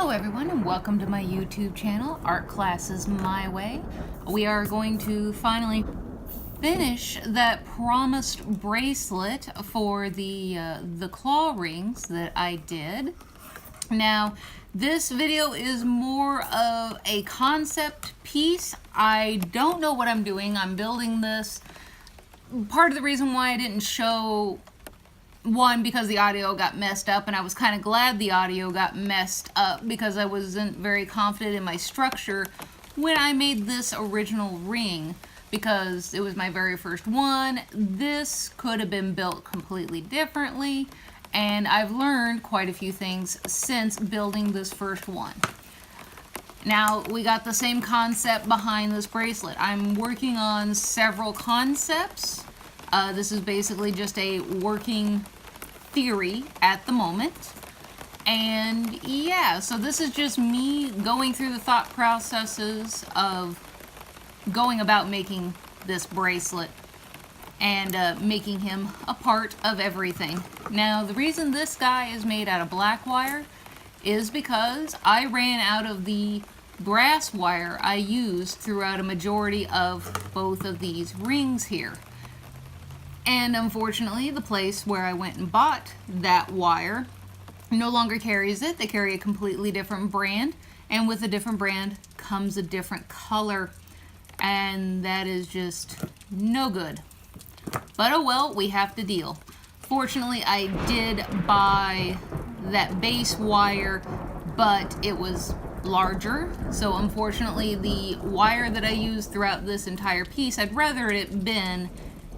Hello everyone and welcome to my YouTube channel, Art Classes My Way. We are going to finally finish that promised bracelet for the claw rings that I did. Now, this video is more of a concept piece. I don't know what I'm doing. I'm building this. Part of the reason why I didn't show one, because the audio got messed up, and I was kind of glad the audio got messed up because I wasn't very confident in my structure when I made this original ring, because it was my very first one. This could have been built completely differently, and I've learned quite a few things since building this first one. Now, we got the same concept behind this bracelet. I'm working on several concepts. This is basically just a working theory at the moment. And yeah, so this is just me going through the thought processes of going about making this bracelet and making him a part of everything. Now, the reason this guy is made out of black wire is because I ran out of the brass wire I used throughout a majority of both of these rings here. And unfortunately, the place where I went and bought that wire no longer carries it. They carry a completely different brand, and with a different brand comes a different color, and that is just no good. But oh well, we have to deal. Fortunately, I did buy that base wire, but it was larger, so unfortunately the wire that I used throughout this entire piece, I'd rather it been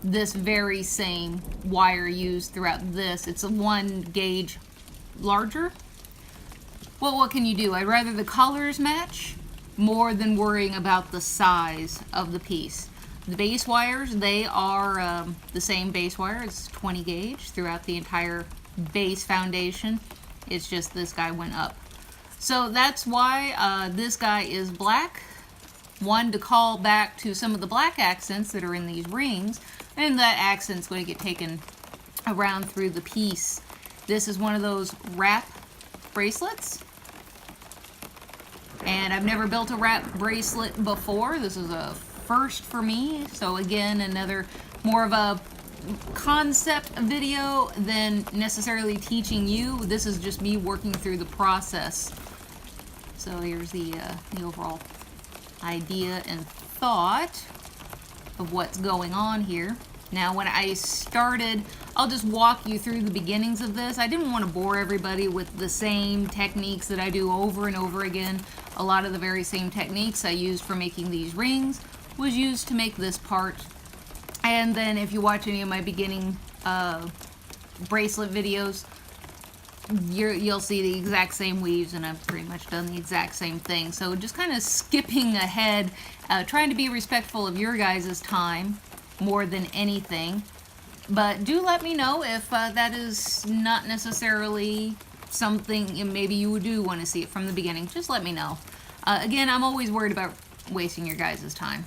this very same wire used throughout this. It's a 1 gauge larger. Well, what can you do? I'd rather the colors match more than worrying about the size of the piece. The base wires, they are the same base wire. It's 20 gauge throughout the entire base foundation. It's just this guy went up. So that's why this guy is black. One, to call back to some of the black accents that are in these rings, and that accent's going to get taken around through the piece. This is one of those wrap bracelets, and I've never built a wrap bracelet before. This is a first for me, so again, another more of a concept video than necessarily teaching you. This is just me working through the process. So here's the overall idea and thought of what's going on here. Now, when I started, I'll just walk you through the beginnings of this. I didn't want to bore everybody with the same techniques that I do over and over again. A lot of the very same techniques I used for making these rings was used to make this part. And then if you watch any of my beginning bracelet videos, you'll see the exact same weaves, and I've pretty much done the exact same thing. So just kind of skipping ahead, trying to be respectful of your guys' time more than anything. But do let me know if that is not necessarily something, maybe you do want to see it from the beginning. Just let me know. Again, I'm always worried about wasting your guys' time.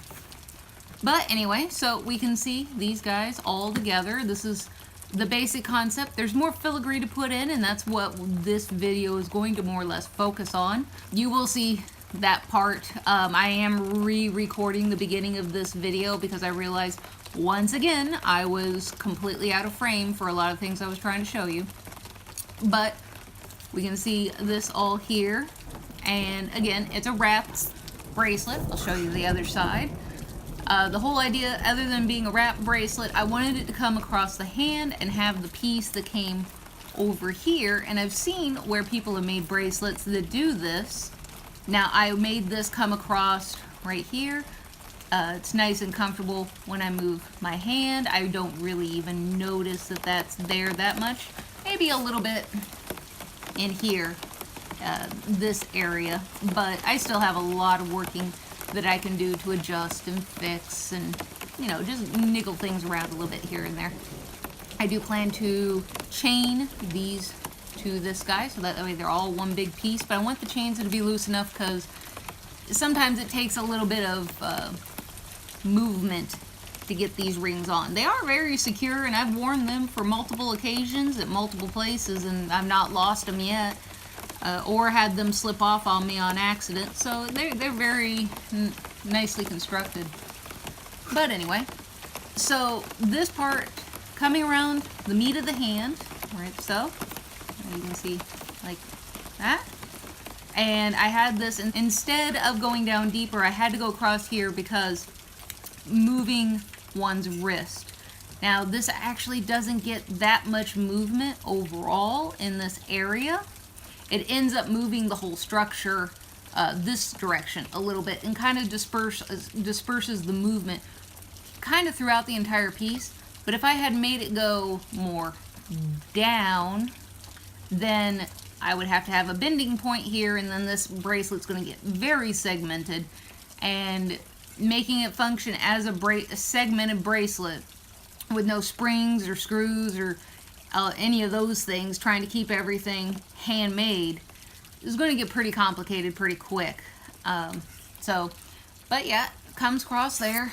But anyway, so we can see these guys all together. This is the basic concept. There's more filigree to put in, and that's what this video is going to more or less focus on. You will see that part. I am re-recording the beginning of this video because I realized once again I was completely out of frame for a lot of things I was trying to show you. But we can see this all here, and again, it's a wrapped bracelet. I'll show you the other side. The whole idea, other than being a wrap bracelet, I wanted it to come across the hand and have the piece that came over here. And I've seen where people have made bracelets that do this. Now, I made this come across right here. It's nice and comfortable when I move my hand. I don't really even notice that that's there that much. Maybe a little bit in here, this area. But I still have a lot of working that I can do to adjust and fix and, you know, just niggle things around a little bit here and there. I do plan to chain these to this guy so that way they're all one big piece, but I want the chains to be loose enough because sometimes it takes a little bit of movement to get these rings on. They are very secure, and I've worn them for multiple occasions at multiple places, and I've not lost them yet. or had them slip off on me on accident. So they're very nicely constructed. But anyway, so this part coming around the meat of the hand, right, so you can see like that. And I had this, instead of going down deeper, I had to go across here because moving one's wrist. Now this actually doesn't get that much movement overall in this area. It ends up moving the whole structure this direction a little bit and kind of disperses the movement kind of throughout the entire piece. But if I had made it go more down, then I would have to have a bending point here, and then this bracelet's going to get very segmented, and making it function as a segmented bracelet with no springs or screws or any of those things, trying to keep everything handmade, is going to get pretty complicated pretty quick. But yeah, comes across there,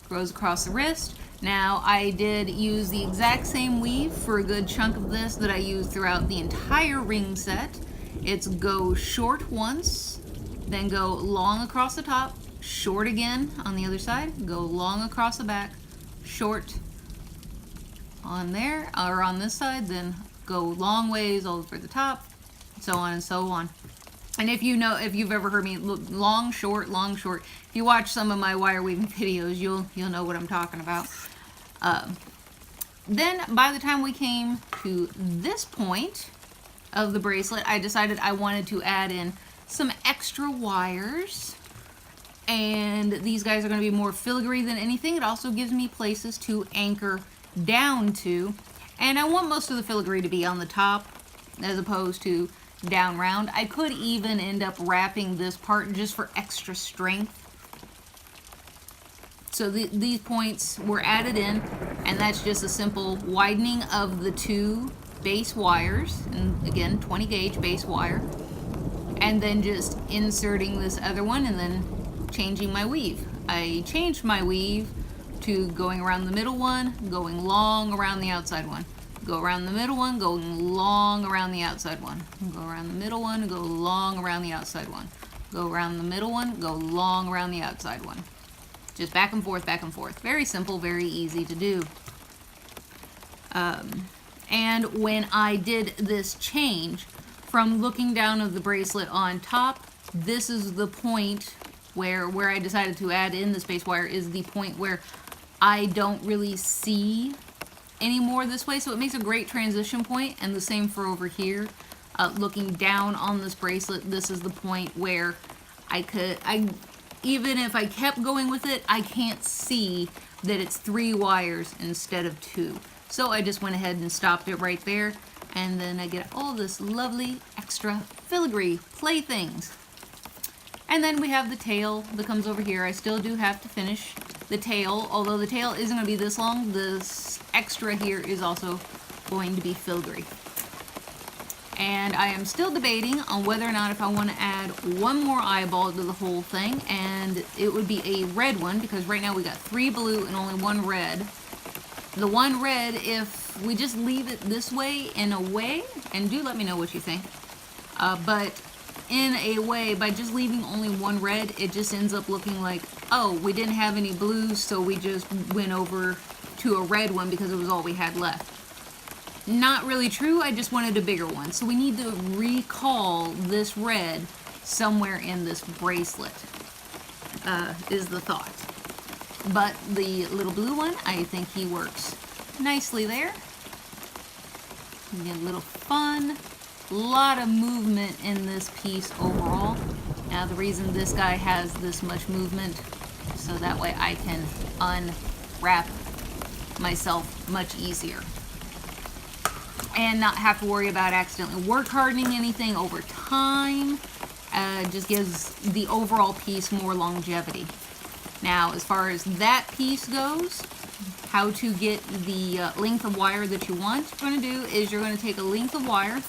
goes across the wrist. Now, I did use the exact same weave for a good chunk of this that I used throughout the entire ring set. It's go short once, then go long across the top, short again on the other side, go long across the back, short on there, or on this side, then go long ways over the top, so on and so on. And if you've ever heard me look long, short, if you watch some of my wire weaving videos, you'll know what I'm talking about. Then by the time we came to this point of the bracelet, I decided I wanted to add in some extra wires. And these guys are going to be more filigree than anything. It also gives me places to anchor down to. And I want most of the filigree to be on the top as opposed to down round. I could even end up wrapping this part just for extra strength. So these points were added in, and that's just a simple widening of the two base wires, and again 20 gauge base wire, and then just inserting this other one and then changing my weave. I changed my weave to going around the middle one, going long around the outside one. Go around the middle one, going long around the outside one. Go around the middle one, go long around the outside one. Go around the middle one, go long around the outside one. Just back and forth, back and forth. Very simple, very easy to do. And when I did this change from looking down of the bracelet on top, this is the point where I decided to add in the space wire, is the point where I don't really see anymore this way, so it makes a great transition point. And the same for over here, looking down on this bracelet, this is the point where even if I kept going with it, I can't see that it's 3 wires instead of 2. So I just went ahead and stopped it right there, and then I get all this lovely extra filigree playthings. And then we have the tail that comes over here. I still do have to finish the tail, although the tail isn't going to be this long. This extra here is also going to be filigree. And I am still debating on whether or not if I want to add one more eyeball to the whole thing, and it would be a red one, because right now we got 3 blue and only 1 red. The 1 red, if we just leave it this way, in a way, and do let me know what you think, but in a way, by just leaving only 1 red, it just ends up looking like, oh, we didn't have any blues, so we just went over to a red one because it was all we had left. Not really true, I just wanted a bigger one. So we need to recall this red somewhere in this bracelet, is the thought. But the little blue one, I think he works nicely there. You get a little fun. A lot of movement in this piece overall. Now the reason this guy has this much movement, so that way I can unwrap myself much easier and not have to worry about accidentally work hardening anything over time. Just gives the overall piece more longevity. Now as far as that piece goes, how to get the length of wire that you want, what you're going to do is you're going to take a length of wire.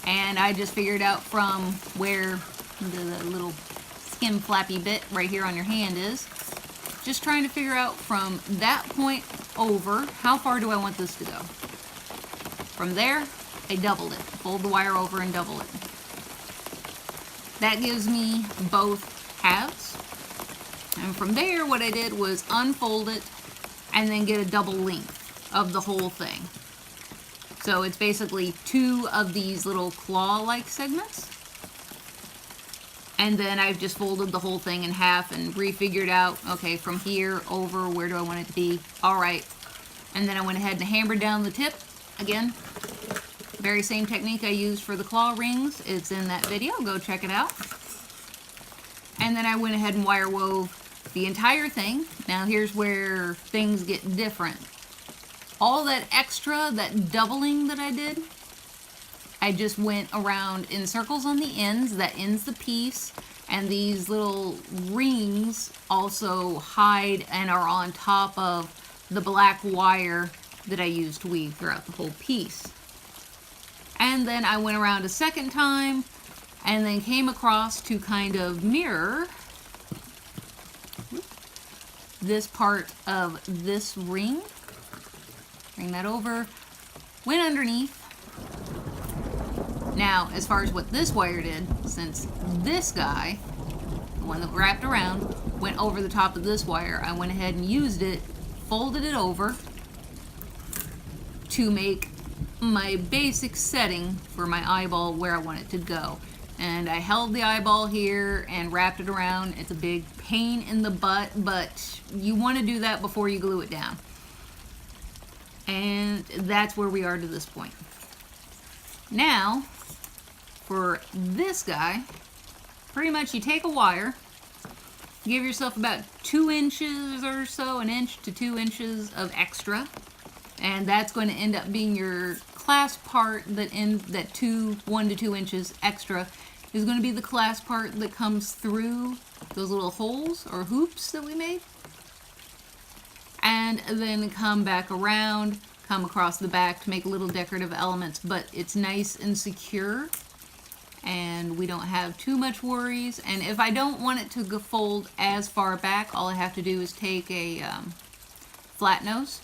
And I just figured out from where the little skim flappy bit right here on your hand is. Just trying to figure out from that point over, how far do I want this to go? From there I doubled it. Fold the wire over and double it. That gives me both halves. And from there, what I did was unfold it and then get a double length of the whole thing. So it's basically 2 of these little claw-like segments. And then I've just folded the whole thing in half and refigured out, okay, from here over, where do I want it to be? All right. And then I went ahead and hammered down the tip. Again, very same technique I used for the claw rings. It's in that video. Go check it out. And then I went ahead and wire wove the entire thing. Now here's where things get different. All that extra, that doubling that I did, I just went around in circles on the ends. That ends the piece. And these little rings also hide and are on top of the black wire that I used to weave throughout the whole piece. And then I went around a second time and then came across to kind of mirror this part of this ring. Bring that over, went underneath. Now, as far as what this wire did, since this guy, the one that wrapped around, went over the top of this wire, I went ahead and used it, folded it over to make my basic setting for my eyeball where I want it to go. And I held the eyeball here and wrapped it around. It's a big pain in the butt, but you want to do that before you glue it down. And that's where we are to this point. Now, for this guy, pretty much you take a wire, give yourself about 2 inches or so, 1 inch to 2 inches of extra, and that's going to end up being your clasp part. That 1 to 2 inches extra is going to be the clasp part that comes through those little holes or hoops that we made. And then come back around, come across the back to make little decorative elements, but it's nice and secure and we don't have too much worries. And if I don't want it to fold as far back, all I have to do is take a flat nose,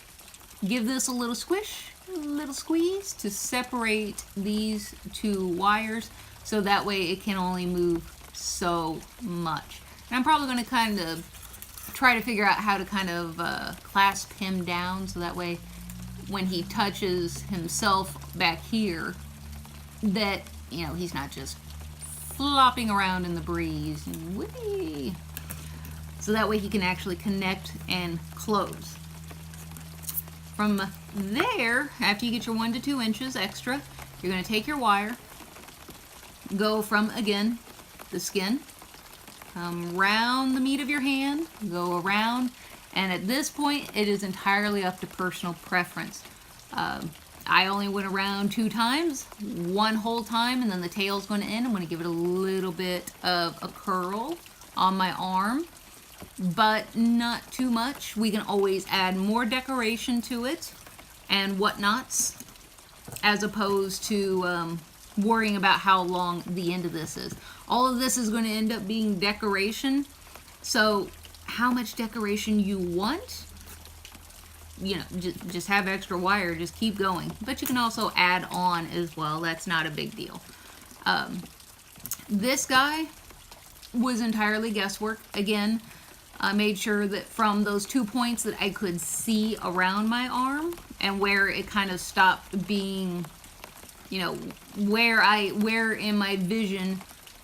give this a little squish, a little squeeze to separate these 2 wires, so that way it can only move so much. And I'm probably going to kind of try to figure out how to kind of clasp him down, so that way when he touches himself back here, that, you know, he's not just flopping around in the breeze. Whee! So that way he can actually connect and close. From there, after you get your 1 to 2 inches extra, you're going to take your wire, go from, again, the skin, come round the meat of your hand, go around, and at this point it is entirely up to personal preference. I only went around 2 times, 1 whole time, and then the tail's going to end. I'm going to give it a little bit of a curl on my arm, but not too much. We can always add more decoration to it and whatnots, as opposed to worrying about how long the end of this is. All of this is going to end up being decoration, so how much decoration you want, you know, just have extra wire, just keep going. But you can also add on as well. That's not a big deal. This guy was entirely guesswork. Again, I made sure that from those 2 points that I could see around my arm, and where it kind of stopped being, you know, where in my vision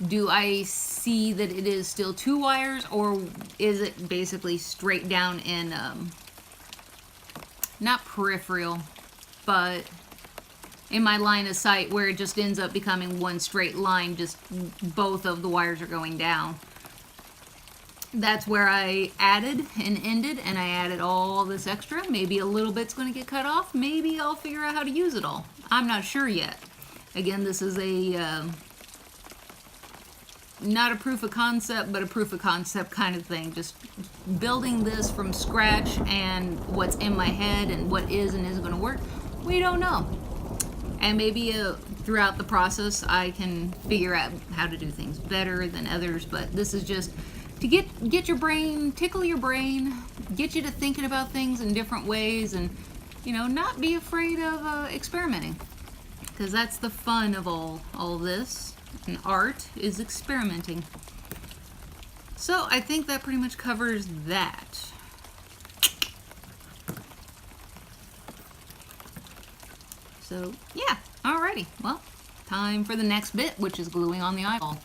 do I see that it is still 2 wires, or is it basically straight down in, not peripheral, but in my line of sight, where it just ends up becoming one straight line, just both of the wires are going down. That's where I added and ended, and I added all this extra. Maybe a little bit's going to get cut off. Maybe I'll figure out how to use it all. I'm not sure yet. Again, this is a not a proof of concept, but a proof of concept kind of thing. Just building this from scratch, and what's in my head and what is and isn't going to work, we don't know. And maybe throughout the process I can figure out how to do things better than others, but this is just to get your brain, tickle your brain, get you to thinking about things in different ways, and, you know, not be afraid of experimenting. because that's the fun of all this. And art is experimenting. So I think that pretty much covers that. So yeah, alrighty. Well, time for the next bit, which is gluing on the eyeball.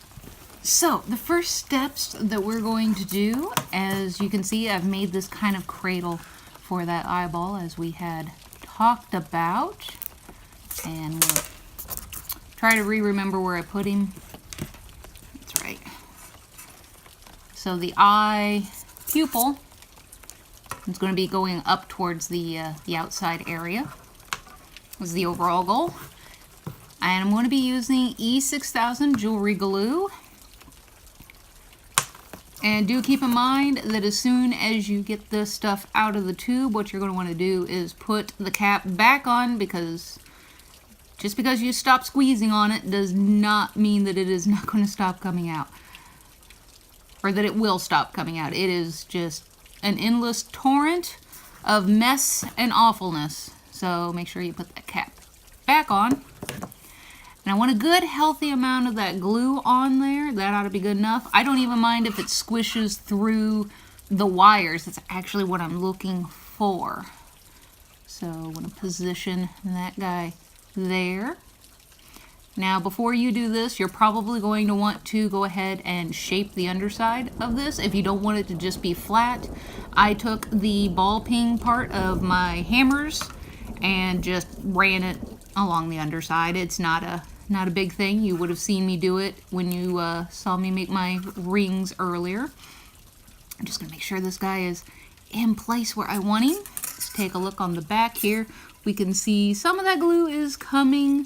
So the first steps that we're going to do, as you can see, I've made this kind of cradle for that eyeball as we had talked about. And we'll try to remember where I put him. That's right. So the eye pupil is going to be going up towards the outside area. Was the overall goal. And I'm going to be using E6000 jewelry glue. And do keep in mind that as soon as you get this stuff out of the tube, what you're going to want to do is put the cap back on, because just because you stop squeezing on it does not mean that it is not going to stop coming out. Or that it will stop coming out. It is just an endless torrent of mess and awfulness. So make sure you put that cap back on. And I want a good healthy amount of that glue on there. That ought to be good enough. I don't even mind if it squishes through the wires. That's actually what I'm looking for. So I want to position that guy there. Now before you do this, you're probably going to want to go ahead and shape the underside of this if you don't want it to just be flat. I took the ball peen part of my hammers and just ran it along the underside. It's not a big thing. You would have seen me do it when you saw me make my rings earlier. I'm just gonna make sure this guy is in place where I want him. Let's take a look on the back here. We can see some of that glue is coming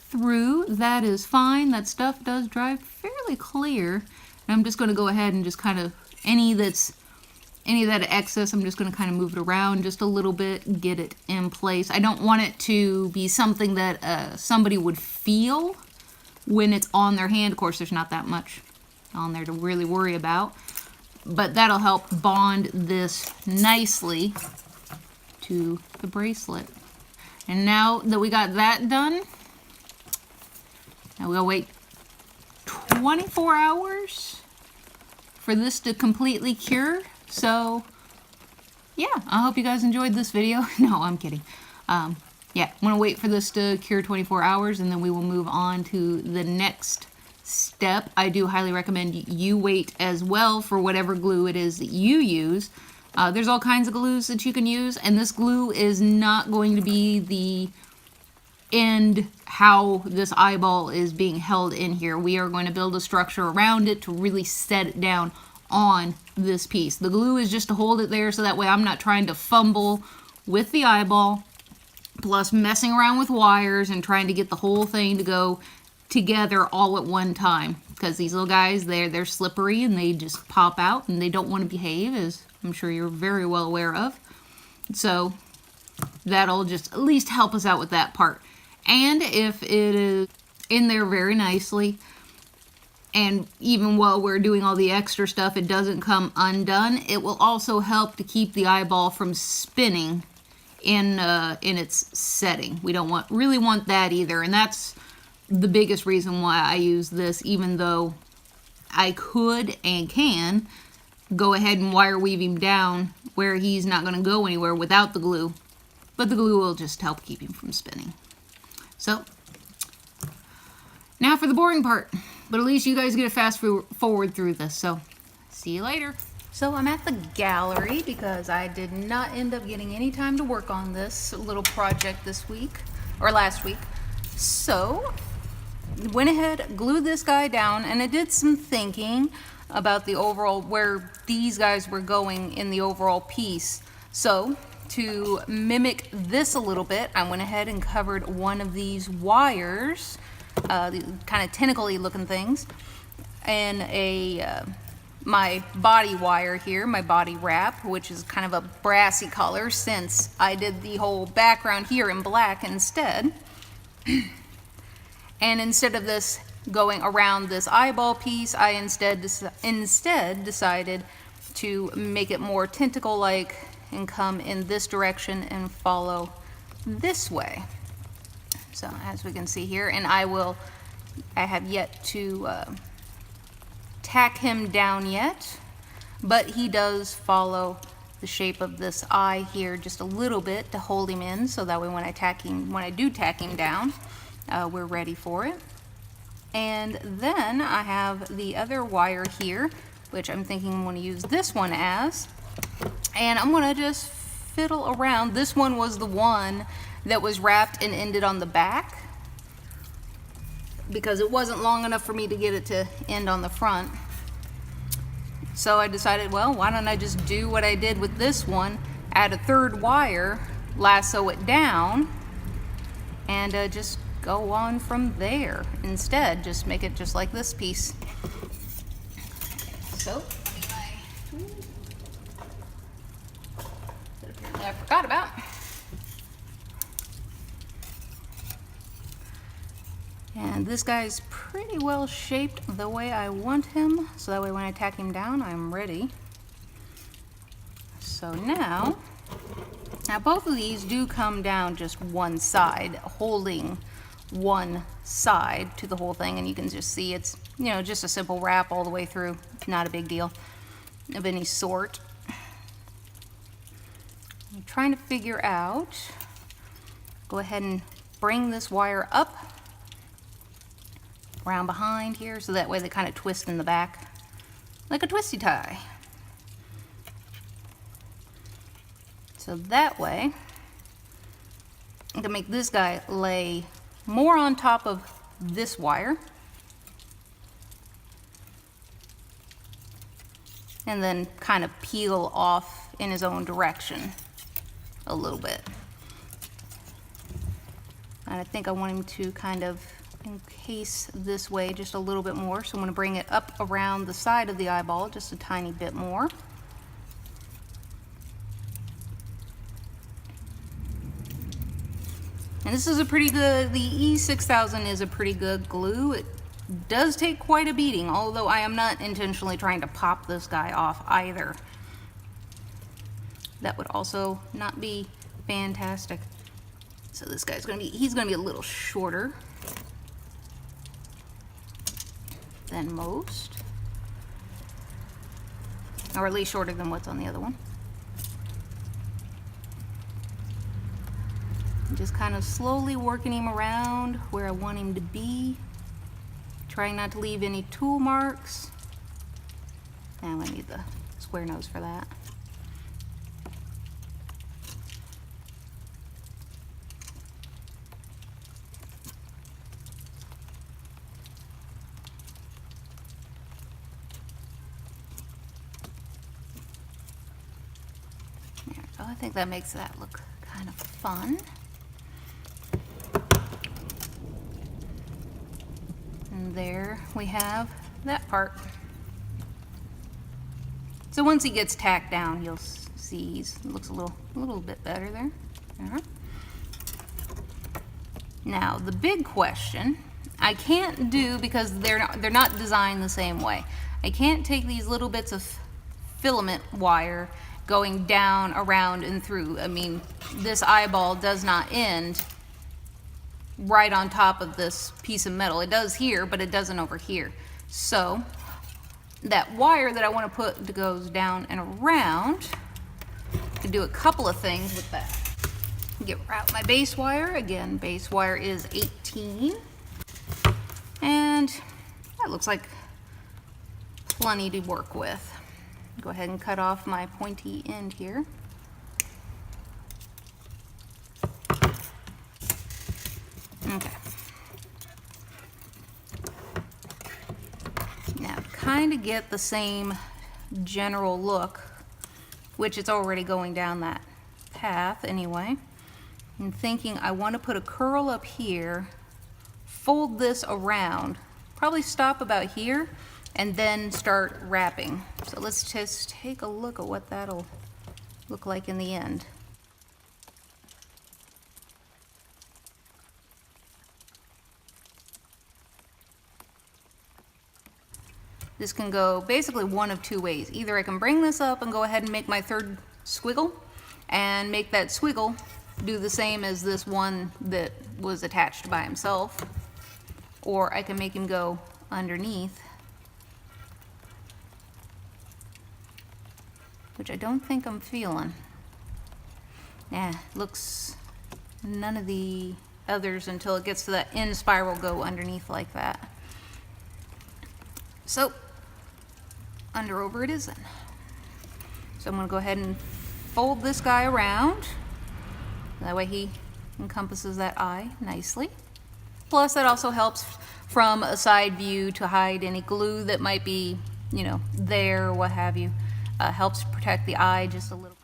through. That is fine. That stuff does dry fairly clear. And I'm just gonna go ahead and just kind of any of that excess, I'm just going to kind of move it around just a little bit, get it in place. I don't want it to be something that somebody would feel when it's on their hand. Of course, there's not that much on there to really worry about, but that'll help bond this nicely to the bracelet. And now that we got that done, now we'll wait 24 hours for this to completely cure. So, yeah, I hope you guys enjoyed this video. No, I'm kidding. Yeah, I'm going to wait for this to cure 24 hours, and then we will move on to the next step. I do highly recommend you wait as well for whatever glue it is that you use. There's all kinds of glues that you can use, and this glue is not going to be the end how this eyeball is being held in here. We are going to build a structure around it to really set it down on this piece. The glue is just to hold it there so that way I'm not trying to fumble with the eyeball, plus messing around with wires and trying to get the whole thing to go together all at one time, because these little guys, they're slippery and they just pop out and they don't want to behave, as I'm sure you're very well aware of. So that'll just at least help us out with that part. And if it is in there very nicely, and even while we're doing all the extra stuff, it doesn't come undone, it will also help to keep the eyeball from spinning in its setting. We don't really want that either, and that's the biggest reason why I use this, even though I could and can go ahead and wire weave him down where he's not going to go anywhere without the glue, but the glue will just help keep him from spinning. So now for the boring part. But at least you guys get to fast forward through this. So, see you later. So I'm at the gallery because I did not end up getting any time to work on this little project this week, or last week. So, went ahead, glued this guy down, and I did some thinking about the overall, where these guys were going in the overall piece. So, to mimic this a little bit, I went ahead and covered one of these wires, the kind of tentacle-y looking things, and my body wire here, my body wrap, which is kind of a brassy color since I did the whole background here in black instead. And instead of this going around this eyeball piece, I instead decided to make it more tentacle-like and come in this direction and follow this way. So as we can see here, and I have yet to tack him down yet, but he does follow the shape of this eye here just a little bit to hold him in, so that way when I do tack him down, we're ready for it. And then I have the other wire here, which I'm thinking I'm going to use this one as, and I'm going to just fiddle around. This one was the one that was wrapped and ended on the back because it wasn't long enough for me to get it to end on the front. So I decided, well, why don't I just do what I did with this one, add a third wire, lasso it down, and just go on from there. Instead, just make it just like this piece. So, I forgot about. And this guy's pretty well shaped the way I want him, so that way when I tack him down, I'm ready. So now both of these do come down just one side, holding one side to the whole thing, and you can just see it's, you know, just a simple wrap all the way through. Not a big deal of any sort. I'm trying to figure out, go ahead and bring this wire up around behind here, so that way they kind of twist in the back like a twisty tie. So that way I can make this guy lay more on top of this wire, and then kind of peel off in his own direction a little bit. And I think I want him to kind of encase this way just a little bit more, so I'm going to bring it up around the side of the eyeball just a tiny bit more. And this is a pretty good, the E6000 is a pretty good glue. It does take quite a beating, although I am not intentionally trying to pop this guy off either. That would also not be fantastic. So this guy's gonna be, he's gonna be a little shorter than most, or at least shorter than what's on the other one. Just kind of slowly working him around where I want him to be, trying not to leave any tool marks. Now I need the square nose for that. There we go. I think that makes that look kind of fun. And there we have that part. So once he gets tacked down, you'll see it looks a little bit better there. Now the big question I can't do, because they're not designed the same way. I can't take these little bits of filament wire going down, around, and through. I mean, this eyeball does not end right on top of this piece of metal. It does here, but it doesn't over here. So that wire that I want to put that goes down and around, I can do a couple of things with that. Get out my base wire. Again, base wire is 18, and that looks like plenty to work with. Go ahead and cut off my pointy end here. Okay. Now, to kind of get the same general look, which it's already going down that path anyway, I'm thinking I want to put a curl up here, fold this around, probably stop about here, and then start wrapping. So let's just take a look at what that'll look like in the end. This can go basically one of two ways. Either I can bring this up and go ahead and make my third squiggle, and make that squiggle do the same as this one that was attached by himself, or I can make him go underneath, which I don't think I'm feeling. Nah, looks none of the others until it gets to that end spiral go underneath like that. So under over it is then. So I'm going to go ahead and fold this guy around. That way he encompasses that eye nicely. Plus that also helps from a side view to hide any glue that might be, you know, there or what have you. Helps protect the eye just a little.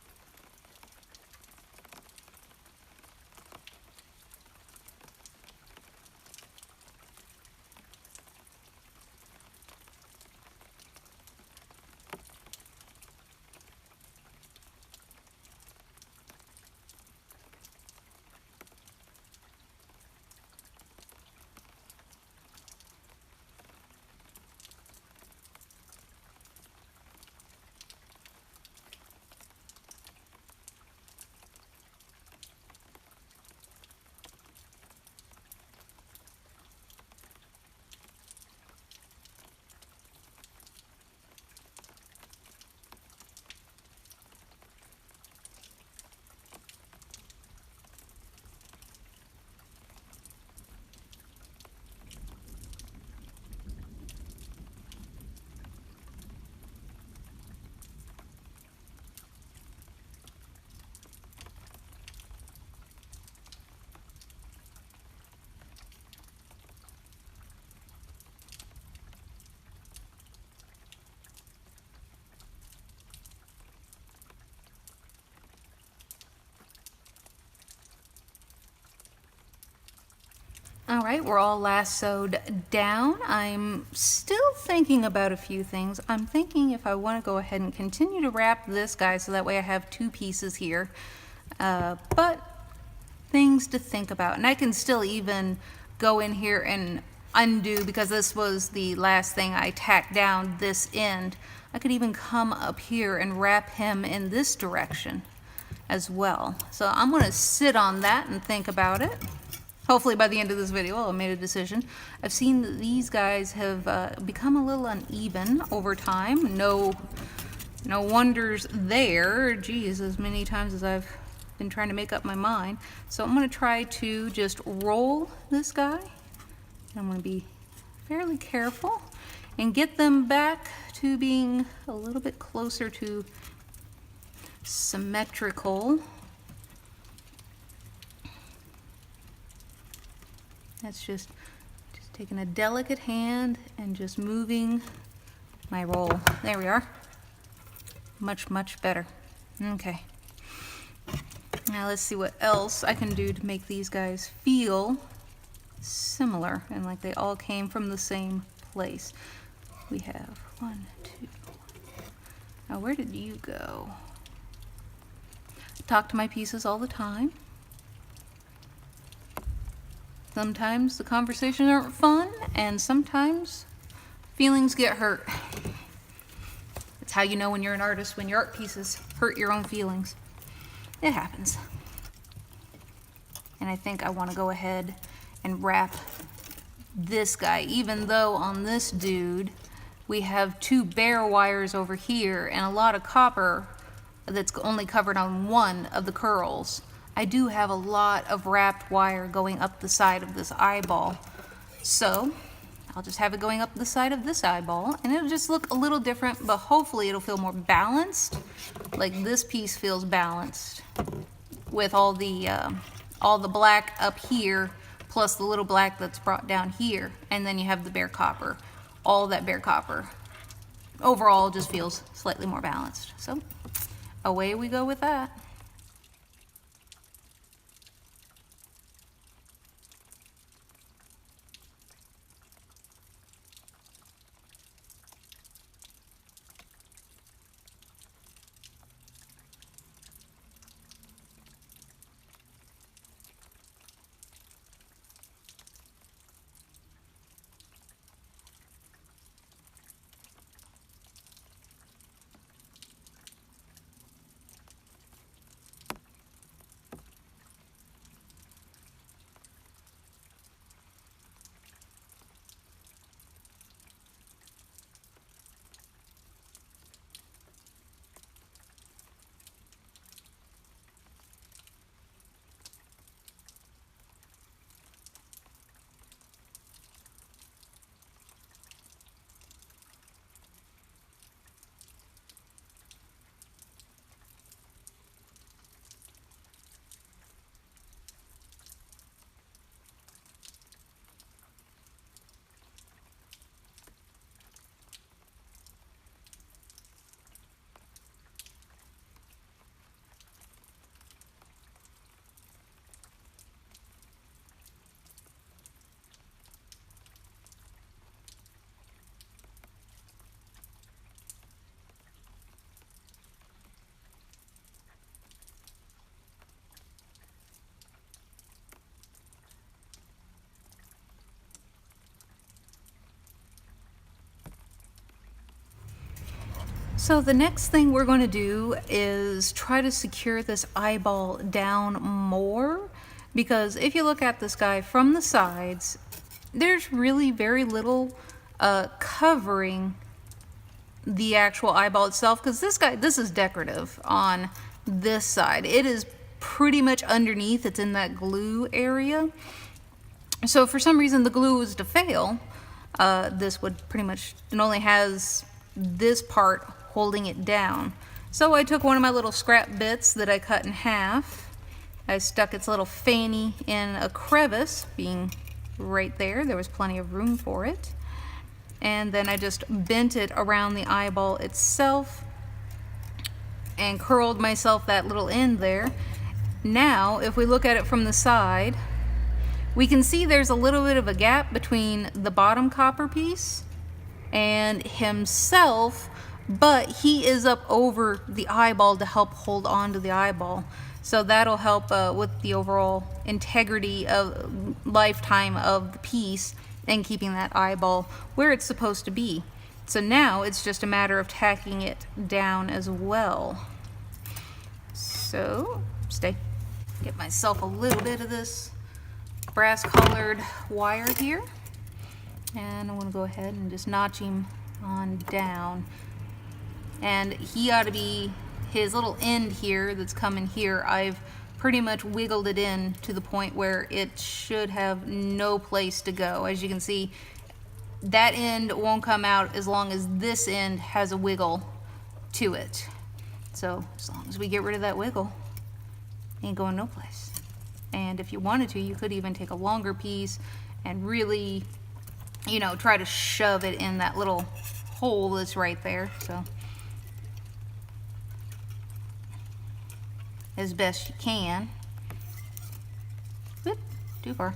All right, we're all lassoed down. I'm still thinking about a few things. I'm thinking if I want to go ahead and continue to wrap this guy so that way I have two pieces here. But things to think about. And I can still even go in here and undo, because this was the last thing I tacked down this end. I could even come up here and wrap him in this direction as well. So I'm going to sit on that and think about it. Hopefully by the end of this video I'll have made a decision. I've seen that these guys have become a little uneven over time. No wonders there. Geez, as many times as I've been trying to make up my mind. So I'm going to try to just roll this guy. I'm going to be fairly careful and get them back to being a little bit closer to symmetrical. That's just taking a delicate hand and just moving my roll. There we are. Much, much better. Okay. Now let's see what else I can do to make these guys feel similar and like they all came from the same place. We have 1, 2. Now where did you go? I talk to my pieces all the time. Sometimes the conversations aren't fun, and sometimes feelings get hurt. It's how you know when you're an artist, when your art pieces hurt your own feelings. It happens. And I think I want to go ahead and wrap this guy, even though on this dude we have 2 bare wires over here and a lot of copper that's only covered on one of the curls. I do have a lot of wrapped wire going up the side of this eyeball. So I'll just have it going up the side of this eyeball, and it'll just look a little different, but hopefully it'll feel more balanced. Like this piece feels balanced with all the black up here, plus the little black that's brought down here, and then you have the bare copper. All that bare copper. Overall, just feels slightly more balanced. So away we go with that. So the next thing we're going to do is try to secure this eyeball down more, because if you look at this guy from the sides, there's really very little covering the actual eyeball itself, because this is decorative on this side. It is pretty much underneath, it's in that glue area. So if for some reason the glue was to fail, this would pretty much, it only has this part holding it down. So I took one of my little scrap bits that I cut in half. I stuck its little fanny in a crevice, being right there. There was plenty of room for it. And then I just bent it around the eyeball itself and curled myself that little end there. Now, if we look at it from the side, we can see there's a little bit of a gap between the bottom copper piece and himself, but he is up over the eyeball to help hold on to the eyeball. So that'll help with the overall integrity of lifetime of the piece and keeping that eyeball where it's supposed to be. So now it's just a matter of tacking it down as well. So get myself a little bit of this brass colored wire here, and I'm going to go ahead and just notch him on down. And he ought to be, his little end here that's coming here, I've pretty much wiggled it in to the point where it should have no place to go. As you can see, that end won't come out as long as this end has a wiggle to it. So as long as we get rid of that wiggle, it ain't going no place. And if you wanted to, you could even take a longer piece and really, you know, try to shove it in that little hole that's right there. So as best you can. Whoop, too far.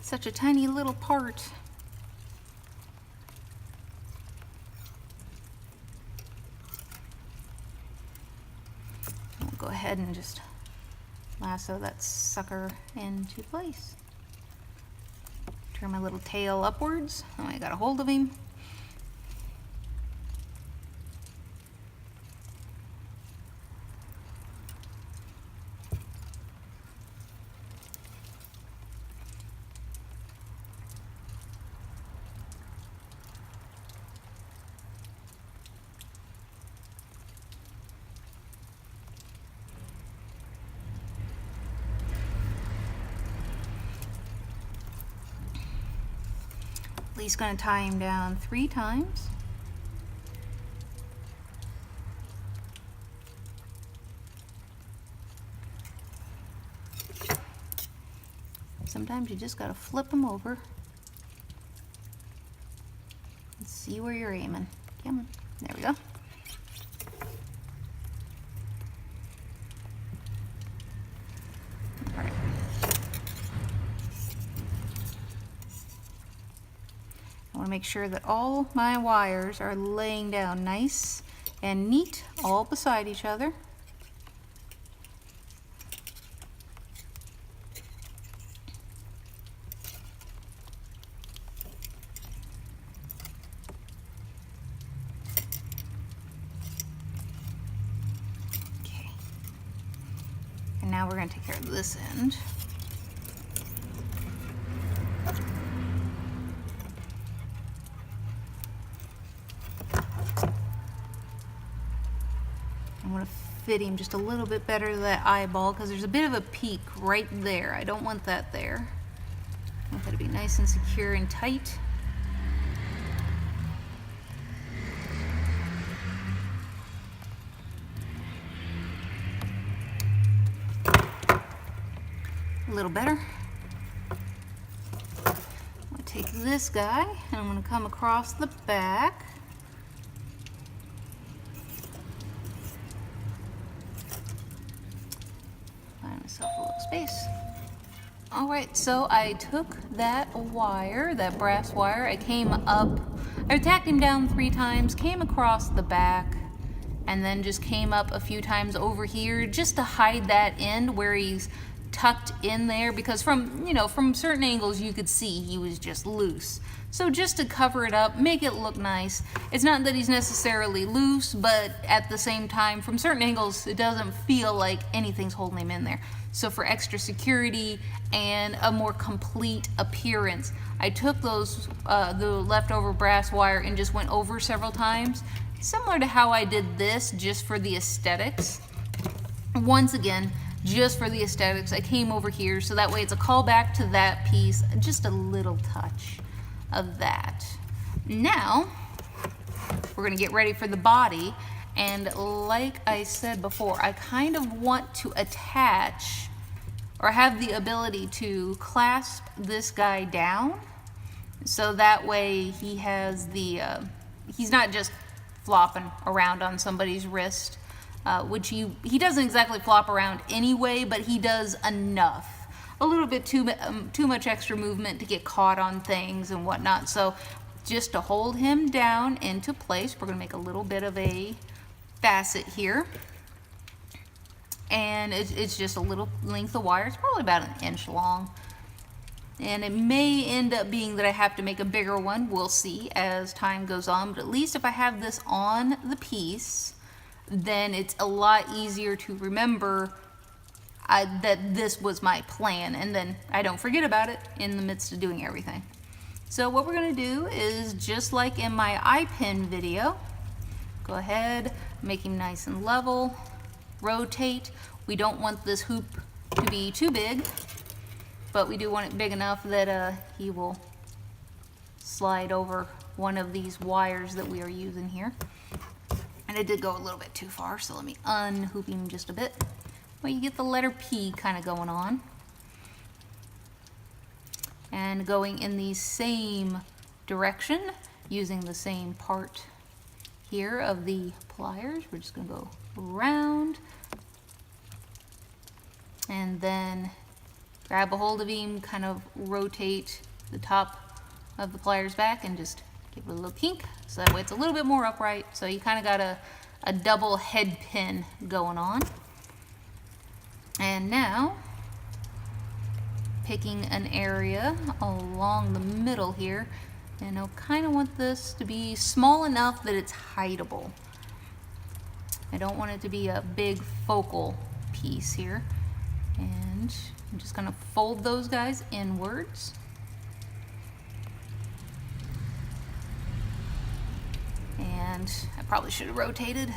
Such a tiny little part. We'll go ahead and just lasso that sucker into place. Turn my little tail upwards. Oh, I got a hold of him. At least going to tie him down 3 times. Sometimes you just got to flip them over and see where you're aiming. Come on. There we go. All right. I want to make sure that all my wires are laying down nice and neat, all beside each other. Okay. And now we're going to take care of this end. I'm going to fit him just a little bit better to that eyeball because there's a bit of a peak right there. I don't want that there. I want that to be nice and secure and tight. A little better. I'm going to take this guy and I'm going to come across the back. Myself a little space. Alright, so I took that wire, that brass wire, I came up, I tacked him down 3 times, came across the back, and then just came up a few times over here just to hide that end where he's tucked in there, because from certain angles you could see he was just loose. So just to cover it up, make it look nice. It's not that he's necessarily loose, but at the same time, from certain angles, it doesn't feel like anything's holding him in there. So for extra security and a more complete appearance, I took those the leftover brass wire and just went over several times, similar to how I did this, just for the aesthetics. Once again, just for the aesthetics, I came over here, so that way it's a callback to that piece, just a little touch of that. Now, we're gonna get ready for the body, and like I said before, I kind of want to attach, or have the ability to clasp this guy down, so that way he has the, he's not just flopping around on somebody's wrist, which he doesn't exactly flop around anyway, but he does enough. A little bit too much extra movement to get caught on things and whatnot. So just to hold him down into place, we're gonna make a little bit of a facet here. And it's just a little length of wire. It's probably about an inch long. And it may end up being that I have to make a bigger one. We'll see as time goes on. But at least if I have this on the piece, then it's a lot easier to remember that this was my plan, and then I don't forget about it in the midst of doing everything. So what we're going to do is, just like in my eye pin video, go ahead, make him nice and level, rotate. We don't want this hoop to be too big, but we do want it big enough that he will slide over one of these wires that we are using here. And it did go a little bit too far, so let me unhoop him just a bit. Well, you get the letter P kind of going on. And going in the same direction, using the same part here of the pliers. We're just going to go around. And then grab a hold of him, kind of rotate the top of the pliers back and just give it a little kink. So that way it's a little bit more upright. So you kind of got a double head pin going on. And now, picking an area along the middle here, and I kind of want this to be small enough that it's hideable. I don't want it to be a big focal piece here. And I'm just gonna fold those guys inwards. And I probably should have rotated.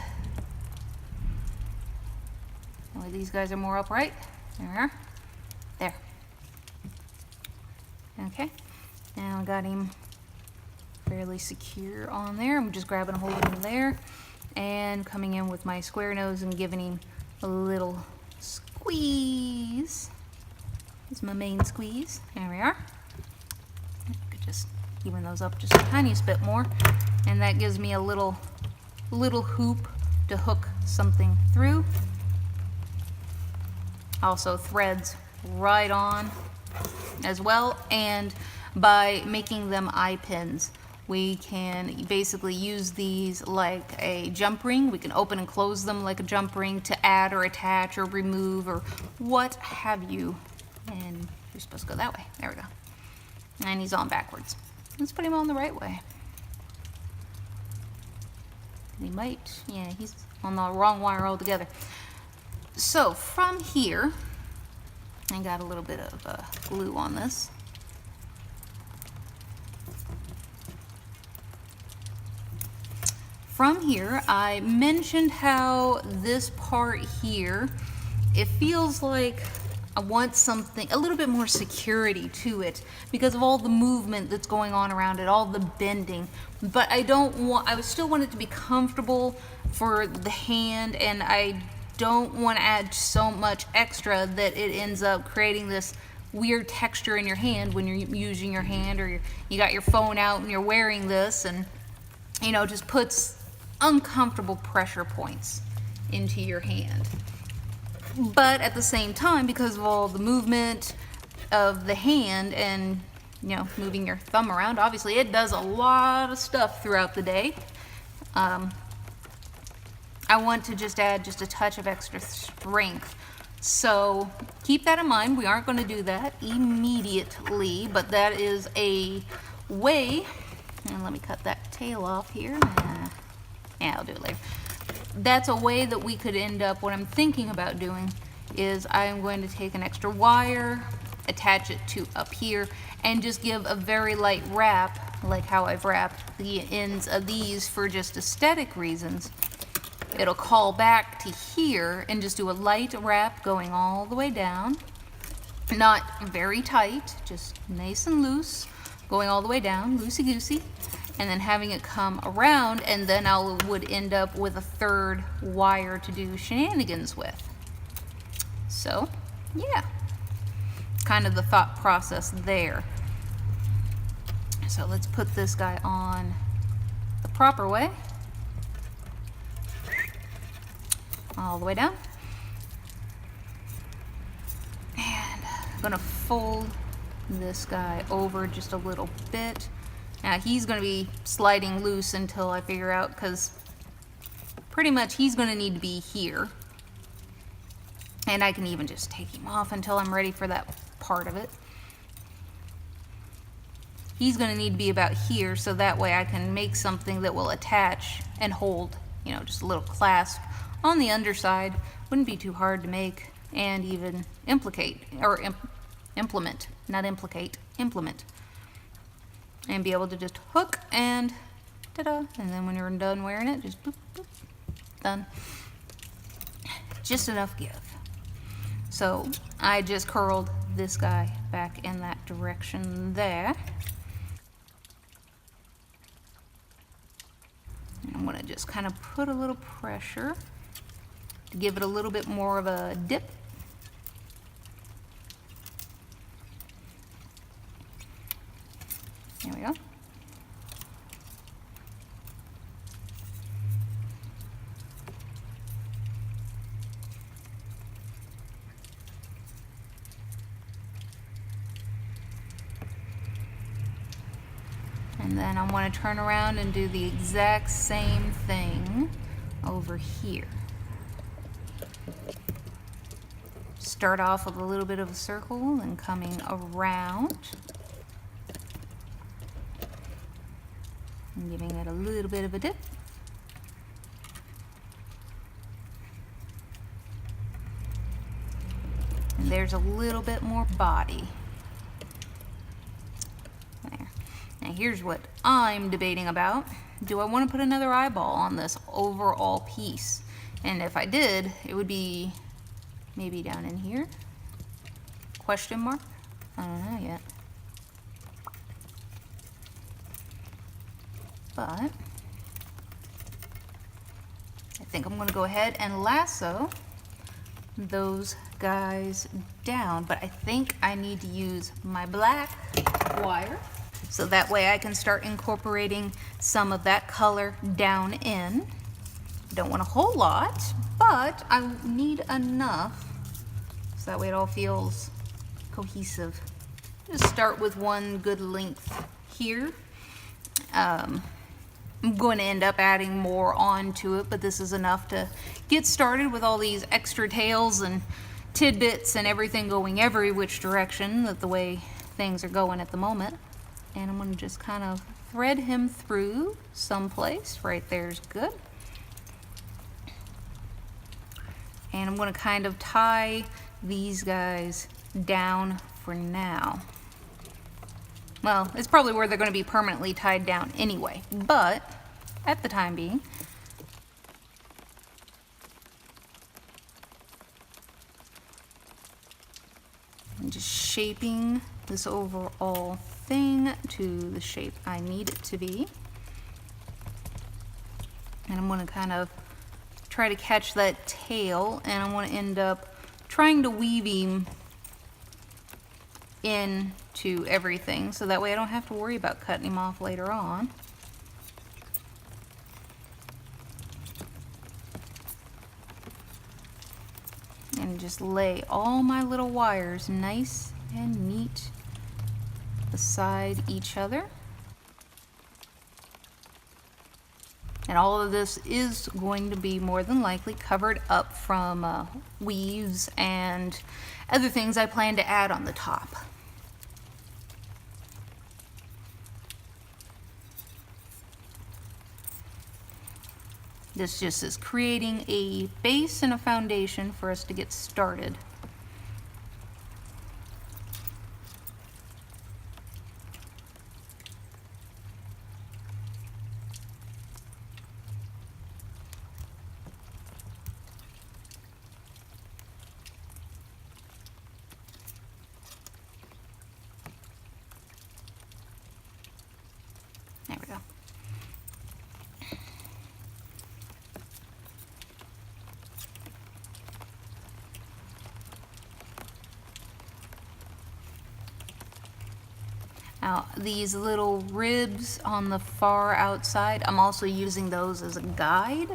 That way these guys are more upright. There we are. There. Okay. Now I got him fairly secure on there. I'm just grabbing a hold of him there and coming in with my square nose and giving him a little squeeze. It's my main squeeze. There we are. Just even those up just a tiniest bit more, and that gives me a little hoop to hook something through. Also threads right on as well, and by making them eye pins, we can basically use these like a jump ring. We can open and close them like a jump ring to add or attach or remove or what have you. And you're supposed to go that way. There we go. And he's on backwards. Let's put him on the right way. He might, yeah, he's on the wrong wire altogether. So from here, I got a little bit of glue on this. From here, I mentioned how this part here, it feels like I want something, a little bit more security to it because of all the movement that's going on around it, all the bending. But I still want it to be comfortable for the hand, and I don't want to add so much extra that it ends up creating this weird texture in your hand when you're using your hand, or you got your phone out and you're wearing this, and you know, just puts uncomfortable pressure points into your hand. But at the same time, because of all the movement of the hand and, you know, moving your thumb around, obviously it does a lot of stuff throughout the day. I I want to just add just a touch of extra strength. So keep that in mind. We aren't going to do that immediately, but that is a way. And let me cut that tail off here. Yeah, I'll do it later. That's a way that we could end up, what I'm thinking about doing is I'm going to take an extra wire, attach it to up here, and just give a very light wrap, like how I've wrapped the ends of these for just aesthetic reasons. It'll call back to here and just do a light wrap going all the way down. Not very tight, just nice and loose, going all the way down, loosey-goosey, and then having it come around, and then I would end up with a third wire to do shenanigans with. So, yeah, kind of the thought process there. So let's put this guy on the proper way. All the way down. And I'm gonna fold this guy over just a little bit. Now he's gonna be sliding loose until I figure out, because pretty much he's gonna need to be here. And I can even just take him off until I'm ready for that part of it. He's gonna need to be about here, so that way I can make something that will attach and hold, you know, just a little clasp on the underside. Wouldn't be too hard to make and even implement, not implicate, implement. And be able to just hook and ta-da, and then when you're done wearing it, just boop, boop, done. Just enough give. So I just curled this guy back in that direction there. And I'm gonna just kind of put a little pressure to give it a little bit more of a dip. There we go. And then I want to turn around and do the exact same thing over here. Start off with a little bit of a circle and coming around. And giving it a little bit of a dip. And there's a little bit more body. There. Now here's what I'm debating about. Do I want to put another eyeball on this overall piece? And if I did, it would be maybe down in here? Question mark? I don't know yet. But I think I'm going to go ahead and lasso those guys down. But I think I need to use my black wire, so that way I can start incorporating some of that color down in. Don't want a whole lot, but I need enough so that way it all feels cohesive. Just start with one good length here. I'm going to end up adding more onto it, but this is enough to get started with all these extra tails and tidbits and everything going every which direction, that the way things are going at the moment. And I'm going to just kind of thread him through someplace. Right there's good. And I'm going to kind of tie these guys down for now. Well, it's probably where they're going to be permanently tied down anyway, but at the time being. I'm just shaping this overall thing to the shape I need it to be. And I'm going to kind of try to catch that tail, and I want to end up trying to weave him into everything, so that way I don't have to worry about cutting him off later on. And just lay all my little wires nice and neat beside each other. And all of this is going to be more than likely covered up from weaves and other things I plan to add on the top. This just is creating a base and a foundation for us to get started. There we go. Now, these little ribs on the far outside, I'm also using those as a guide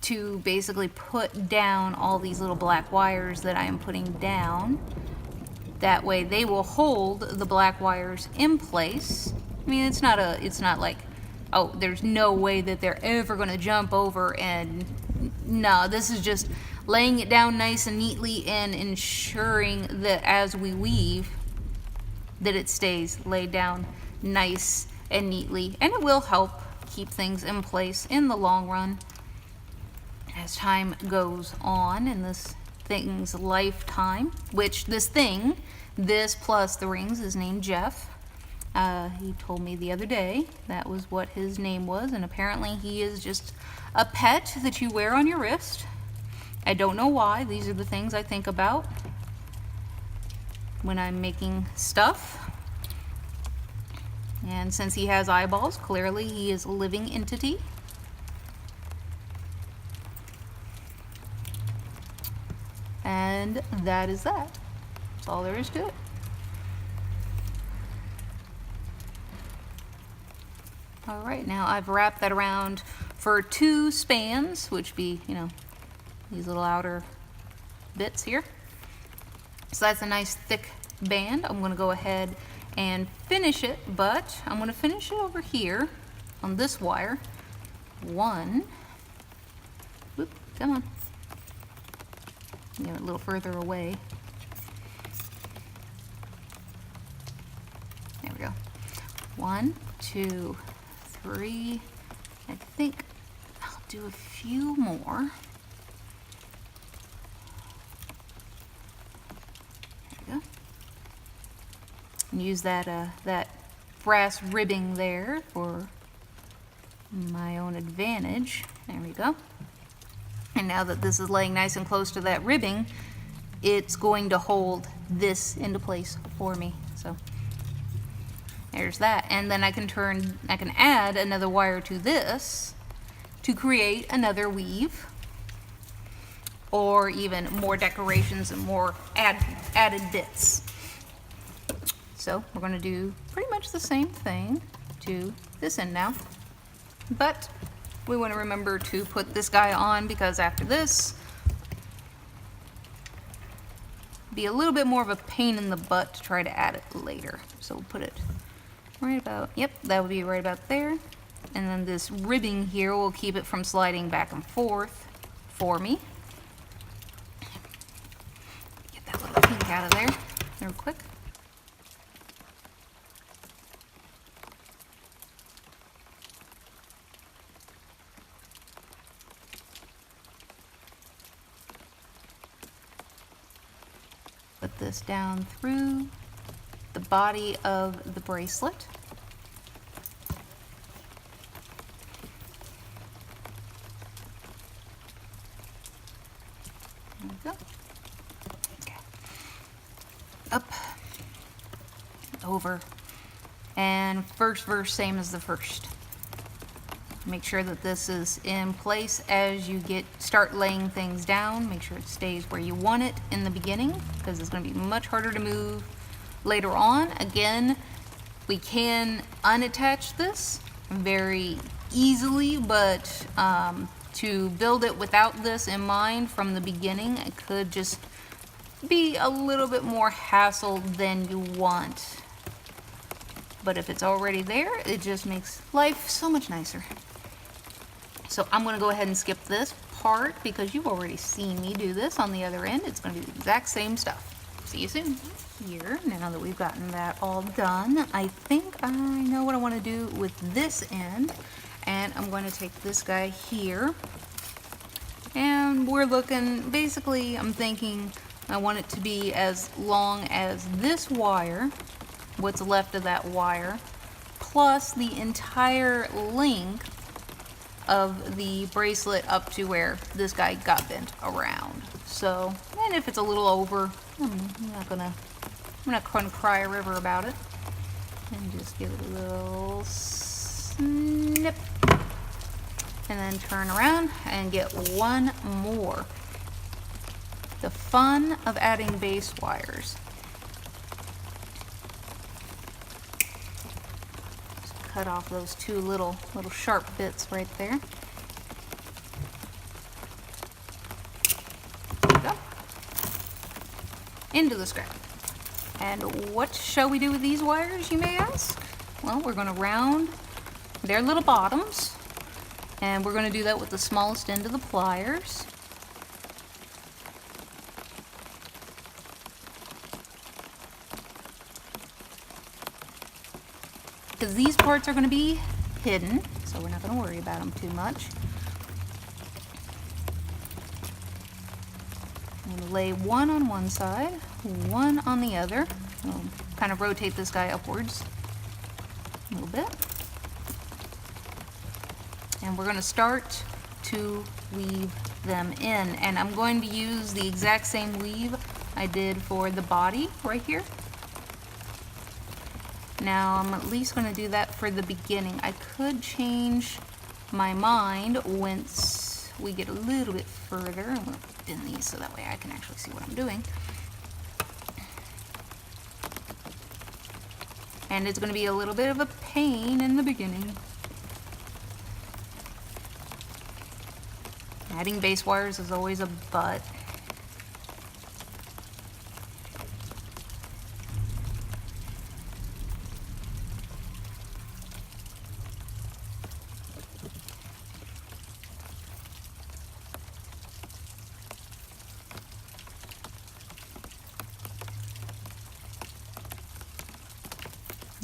to basically put down all these little black wires that I am putting down. That way they will hold the black wires in place. I mean, it's not like, oh, there's no way that they're ever gonna jump over, and no, this is just laying it down nice and neatly and ensuring that as we weave, that it stays laid down nice and neatly, and it will help keep things in place in the long run as time goes on in this thing's lifetime, which this plus the rings, is named Jeff. He told me the other day that was what his name was, and apparently he is just a pet that you wear on your wrist. I don't know why. These are the things I think about when I'm making stuff. And since he has eyeballs, clearly he is a living entity. And that is that. That's all there is to it. All right, now I've wrapped that around for 2 spans, which be, you know, these little outer bits here. So that's a nice thick band. I'm gonna go ahead and finish it, but I'm gonna finish it over here on this wire. One, whoop, come on. Get a little further away. There we go. 1, 2, 3. I think I'll do a few more. There we go. And use that that brass ribbing there for my own advantage. There we go. And now that this is laying nice and close to that ribbing, it's going to hold this into place for me. So there's that. And then I can add another wire to this to create another weave, or even more decorations and more added bits. So we're going to do pretty much the same thing to this end now, but we want to remember to put this guy on, because after this, be a little bit more of a pain in the butt to try to add it later. So we'll put it right about, yep, that would be right about there. And then this ribbing here will keep it from sliding back and forth for me. Get that little pink out of there real quick. Put this down through the body of the bracelet. There we go. Okay. Up, over, and first verse same as the first. Make sure that this is in place as you start laying things down. Make sure it stays where you want it in the beginning, because it's going to be much harder to move later on. Again, we can unattach this very easily, but to build it without this in mind from the beginning, it could just be a little bit more hassle than you want. But if it's already there, it just makes life so much nicer. So I'm going to go ahead and skip this part because you've already seen me do this on the other end. It's going to be the exact same stuff. See you soon. Here, now that we've gotten that all done, I think I know what I want to do with this end. And I'm going to take this guy here. And we're looking, basically, I'm thinking I want it to be as long as this wire, what's left of that wire, plus the entire length of the bracelet up to where this guy got bent around. So, and if it's a little over, I'm not gonna cry a river about it. And just give it a little snip. And then turn around and get one more. The fun of adding base wires. Just cut off those two little sharp bits right there. There we go. Into the scrap. And what shall we do with these wires, you may ask? Well, we're going to round their little bottoms. And we're going to do that with the smallest end of the pliers. Because these parts are going to be hidden, so we're not going to worry about them too much. I'm going to lay one on one side, one on the other. We'll kind of rotate this guy upwards a little bit. And we're going to start to weave them in. And I'm going to use the exact same weave I did for the body right here. Now I'm at least going to do that for the beginning. I could change my mind once we get a little bit further. I'm going to bend these so that way I can actually see what I'm doing. And it's going to be a little bit of a pain in the beginning. Adding base wires is always a but.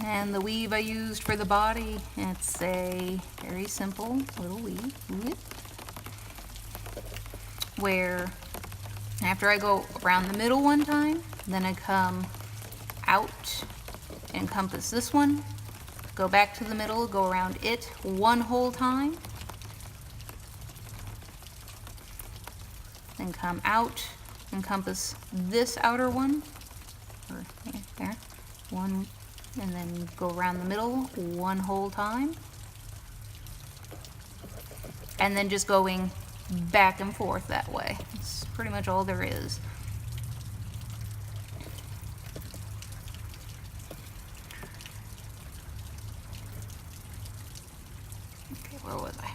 And the weave I used for the body, it's a very simple little weave. Where after I go around the middle one time, then I come out, encompass this one, go back to the middle, go around it one whole time, then come out, encompass this outer one, or there, one, and then go around the middle one whole time, and then just going back and forth that way. It's pretty much all there is. Okay, where was I?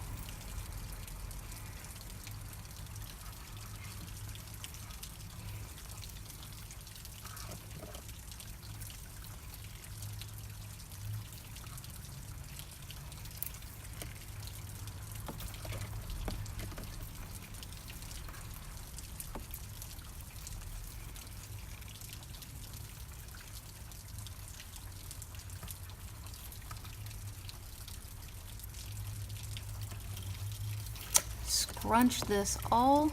Scrunch this all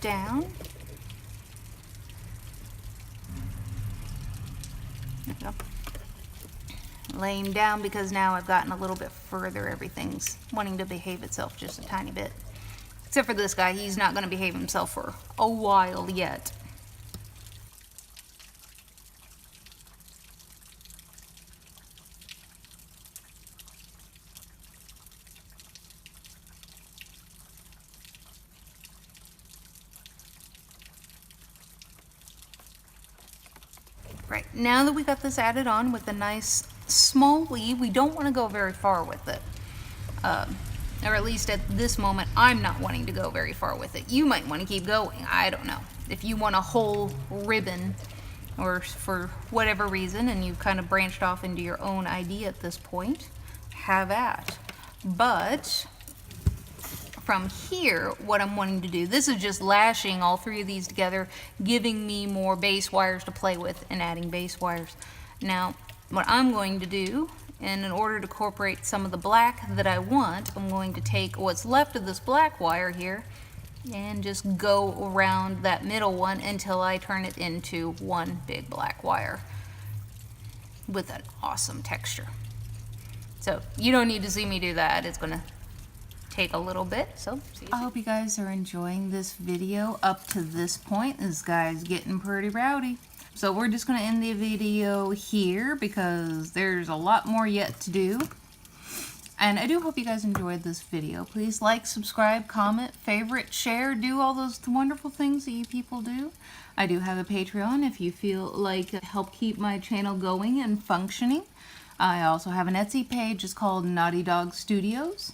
down. There we go. Laying down because now I've gotten a little bit further. Everything's wanting to behave itself just a tiny bit. Except for this guy, he's not going to behave himself for a while yet. Right, now that we got this added on with a nice small weave, we don't want to go very far with it. Or at least at this moment, I'm not wanting to go very far with it. You might want to keep going, I don't know. If you want a whole ribbon, or for whatever reason, and you've kind of branched off into your own idea at this point, have at. But from here, what I'm wanting to do, this is just lashing all three of these together, giving me more base wires to play with and adding base wires. Now, what I'm going to do, and in order to incorporate some of the black that I want, I'm going to take what's left of this black wire here and just go around that middle one until I turn it into one big black wire with an awesome texture. So you don't need to see me do that. It's gonna take a little bit. So I hope you guys are enjoying this video up to this point. This guy's getting pretty rowdy. So we're just gonna end the video here because there's a lot more yet to do. And I do hope you guys enjoyed this video. Please like, subscribe, comment, favorite, share, do all those wonderful things that you people do. I do have a Patreon if you feel like help keep my channel going and functioning. I also have an Etsy page. It's called Naughty Dog Studios,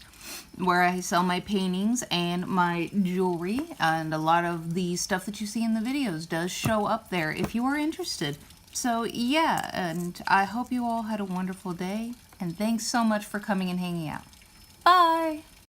where I sell my paintings and my jewelry, and a lot of the stuff that you see in the videos does show up there if you are interested. So yeah, and I hope you all had a wonderful day, and thanks so much for coming and hanging out. Bye!